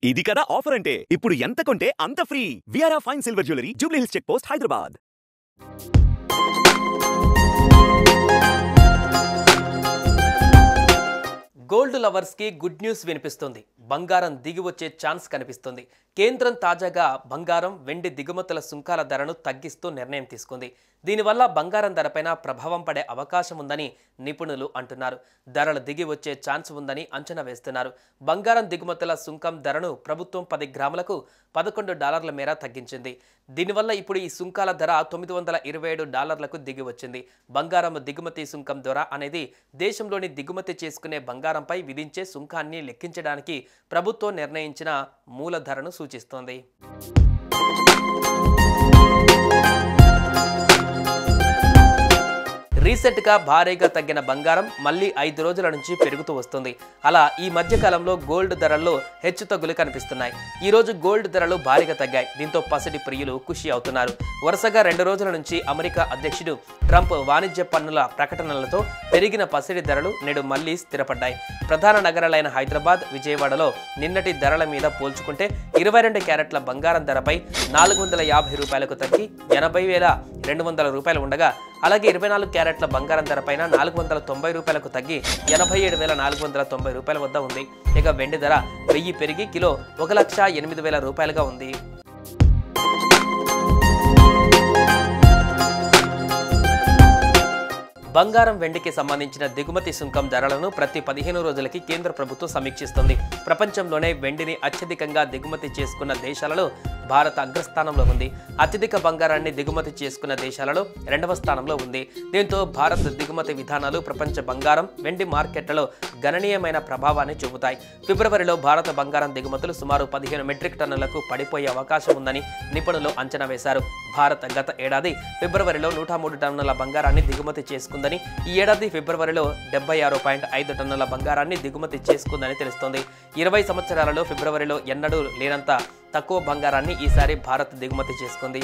ఇది కదా ఆఫర్ అంటే ఇప్పుడు ఎంత కొంటే అంత ఫ్రీ. విఆర్ఆ fine silver jewellery, Jubilee Hills check post, Hyderabad. Gold lovers కి గుడ్ న్యూస్ వినిపిస్తుంది. బంగారం దిగి వచ్చే ఛాన్స్ కనిపిస్తుంది. కేంద్రం తాజాగా బంగారం, వెండి దిగుమతుల సుంకాల ధరను తగ్గిస్తూ నిర్ణయం తీసుకుంది. దీనివల్ల బంగారం ధరపైన ప్రభావం పడే అవకాశం ఉందని నిపుణులు అంటున్నారు. ధరలు దిగి వచ్చే ఛాన్స్ ఉందని అంచనా వేస్తున్నారు. బంగారం దిగుమతుల సుంకం ధరను ప్రభుత్వం 10 గ్రాములకు $11 మేర తగ్గించింది. దీనివల్ల ఇప్పుడు ఈ సుంకాల ధర $927కు దిగి వచ్చింది. బంగారం దిగుమతి సుంకం ధర అనేది దేశంలోని దిగుమతి చేసుకునే బంగారంపై విధించే సుంకాన్ని లెక్కించడానికి ప్రభుత్వం నిర్ణయించిన మూల ధరను సూచిస్తోంది. రీసెంట్గా భారీగా తగ్గిన బంగారం మళ్ళీ 5 రోజుల నుంచి పెరుగుతూ వస్తుంది. అలా ఈ మధ్య కాలంలో గోల్డ్ ధరల్లో హెచ్చుతగ్గులు కనిపిస్తున్నాయి. ఈ రోజు గోల్డ్ ధరలు భారీగా తగ్గాయి. దీంతో పసిడి ప్రియులు ఖుషి అవుతున్నారు. వరుసగా 2 రోజుల నుంచి అమెరికా అధ్యక్షుడు ట్రంప్ వాణిజ్య పన్నుల ప్రకటనలతో పెరిగిన పసిడి ధరలు నేడు మళ్లీ స్థిరపడ్డాయి. ప్రధాన నగరాలైన హైదరాబాద్, విజయవాడలో నిన్నటి ధరల మీద పోల్చుకుంటే 22 క్యారెట్ల బంగారం ధరపై $450 తగ్గి $80,200 ఉండగా, అలాగే 24 క్యారెట్ల బంగారం ధరపైన $490 తగ్గి $87,490 వద్ద ఉంది. ఇక వెండి ధర 1000 పెరిగి కిలో $1,08,000గా ఉంది. బంగారం, వెండికి సంబంధించిన దిగుమతి సుంకం ధరలను ప్రతి 15 రోజులకి కేంద్ర ప్రభుత్వం సమీక్షిస్తుంది. ప్రపంచంలోనే వెండిని అత్యధికంగా దిగుమతి చేసుకున్న దేశాలలో భారత్ అగ్రస్థానంలో ఉంది. అత్యధిక బంగారాన్ని దిగుమతి చేసుకున్న దేశాలలో 2వ స్థానంలో ఉంది. దీంతో భారత్ దిగుమతి విధానాలు ప్రపంచ బంగారం, వెండి మార్కెట్లలో గణనీయమైన ప్రభావాన్ని చూపుతాయి. ఫిబ్రవరిలో భారత బంగారం దిగుమతులు సుమారు 15 మెట్రిక్ టన్నులకు పడిపోయే అవకాశం ఉందని నిపుణులు అంచనా వేశారు. భారత్ గత ఏడాది ఫిబ్రవరిలో 103 టన్నుల బంగారాన్ని దిగుమతి చేసుకుందని, ఈ ఏడాది ఫిబ్రవరిలో 76.5 టన్నుల బంగారాన్ని దిగుమతి చేసుకుందని తెలుస్తోంది. 20 సంవత్సరాలలో ఫిబ్రవరిలో ఎన్నడూ లేనంత తక్కువ బంగారాన్ని ఈసారి భారత్ దిగుమతి చేసుకుంది.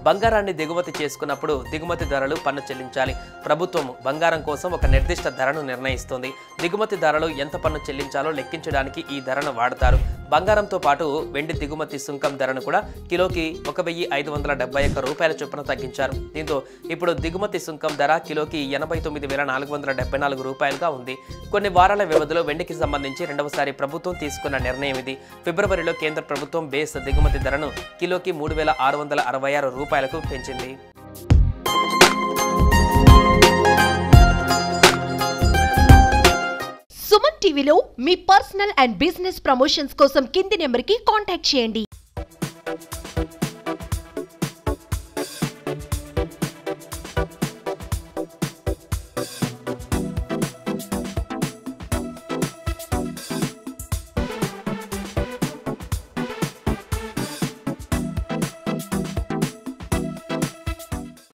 బంగారాన్ని దిగుమతి చేసుకున్నప్పుడు దిగుమతి ధరలు పన్ను చెల్లించాలి. ప్రభుత్వం బంగారం కోసం ఒక నిర్దిష్ట ధరను నిర్ణయిస్తుంది. దిగుమతి ధరలు ఎంత పన్ను చెల్లించాలో లెక్కించడానికి ఈ ధరను వాడతారు. బంగారంతో పాటు వెండి దిగుమతి సుంకం ధరను కూడా కిలోకి $1,571 చొప్పున తగ్గించారు. దీంతో ఇప్పుడు దిగుమతి సుంకం ధర కిలోకి $89,474గా ఉంది. కొన్ని వారాల వ్యవధిలో వెండికి సంబంధించి రెండవసారి ప్రభుత్వం తీసుకున్న నిర్ణయం ఇది. ఫిబ్రవరిలో కేంద్ర ప్రభుత్వం బేస్ దిగుమతి ధరను కిలోకి $3,666కు పెంచింది. సుమన్ టీవీలో మీ పర్సనల్ అండ్ బిజినెస్ ప్రమోషన్స్ కోసం కింది నెంబర్కి కాంటాక్ట్ చేయండి.